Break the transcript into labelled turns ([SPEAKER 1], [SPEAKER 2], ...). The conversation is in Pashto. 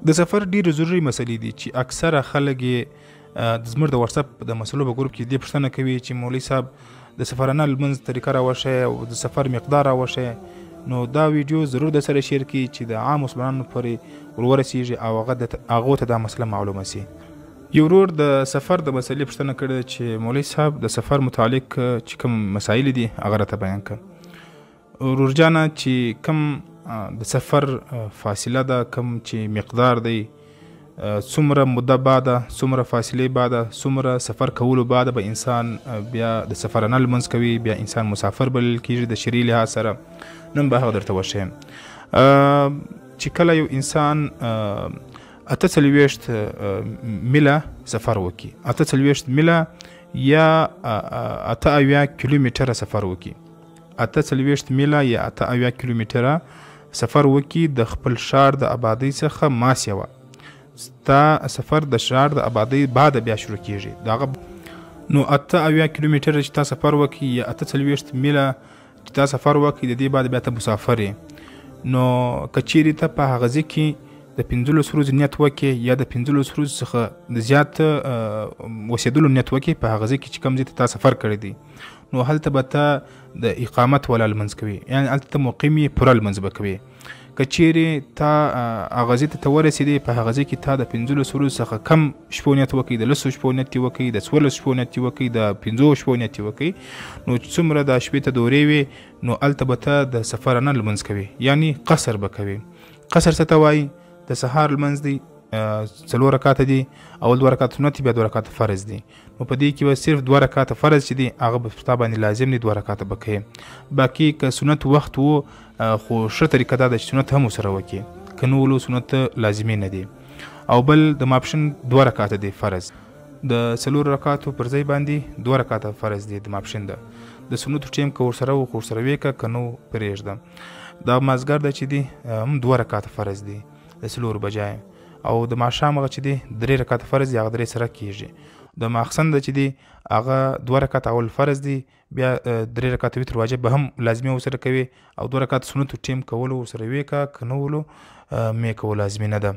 [SPEAKER 1] د سفر ډېرې ضروري مسلې دي چې اکثره خلک یې زموږ د واتساپ د مسلو په ګروپ کې دې پوښتنه کوي چې مولوي صاحب د سفرانه لمونځ طریقه راوښیه او د سفر مقدار راوښیه. نو دا ویډیو ضرور در سره شیر کړي چې د عام مسلمانانو پورې ورورسیږي او هغو ته دا مسله معلومه سي. یو ورور د سفر د مسلې پوښتنه کړې چې مولوي صاحب د سفر متعلق چې کوم مسایل دي هغه راته بیان کړه. ورور جانه چې کوم د سفر فاصله ده، کوم چې مقدار دی، څومره مده بعده، څومره فاصلې بعده، څومره سفر کولو بعده به انسان بیا د سفرانه لمونځ کوي، بیا انسان مسافر بلل کېږي د شرعي لحاظ سره. نن به هغه درته وښیم چې کله یو انسان 48 میله سفر وکړي، 48 میله یا 78 کیلومتره سفر وکړي، 48 میله یا 78 کیلومتره سفر وکړي د خپل ښار د آبادۍ څخه ماسیوه. ستا سفر د ښار د آبادۍ بعد بیا شروع کېږي دغه. نو 78 کیلومتره چې تا سفر وکړي یا 48 میله چې تا سفر وکړي د دې بعد بیا ته مسافر یې. نو که چیرې ته په هغه ځای کې د 15 ورځو نیت وکړې یا د 15 ورځو څخه د زیات اوسېدلو نیت وکړې په هغه ځای کې چې کوم ځای ته تا سفر کړی دی، نو هلته به ته د اقامت والا لمونځ کوي، یعنې هلته ته مقیم یې، پوره لمونځ به کوي. که چیرې تا هغه ځای ته ورسېدې په هغه ځای کې تا د 15 ورځو څخه کم شپو نیت وکړي، د 10 شپو نیت یې وکړي، د 14 شپو نیت یې وکړي، د 15 شپو نیت یې وکړي، نو څومره د شپې ته دورې وي نو هلته به ته د سفرانه لمونځ کوي، یعنې قصر به کوي. قصر څه ته وایي؟ د سهار لمونځ دی 4 رکاته دي، اول 2 رکاته سنت بیا 2 رکاته فرض دي. نو په دې کې به صرف 2 رکاته فرض چې دي هغه به پر تا باندې لازم دي، 2 رکاته به کوې. باقي که سنت وخت و خو ښه طریقه دا ده چې سنت هم ورسره وکړي، که نه ولو سنت لازمي نه دي. او بل د ماپښین 2 رکاته دي فرض، د 4 رکاتو پر ځای باندې 2 رکاته فرض دي د ماپښین ده. د سنتو ټیم که ورسره و خو ورسره وې که نه پرېږده. د مازدیګر ده چې دي هم 2 رکاته فرض دي د 4 بجای. او د ماښام هغه چې دی 3 رکاته فرض دي، هغه 3 سره کېږي. د ماخستن ده چې دی هغه 2 رکاته اول فرض دي، بیا 3 رکاته وتر واجب به هم لازمي ورسره کوي، او 2 رکاته سنتو ټیم کولو ورسره وې که نه ولو مې کول لازمي نه ده.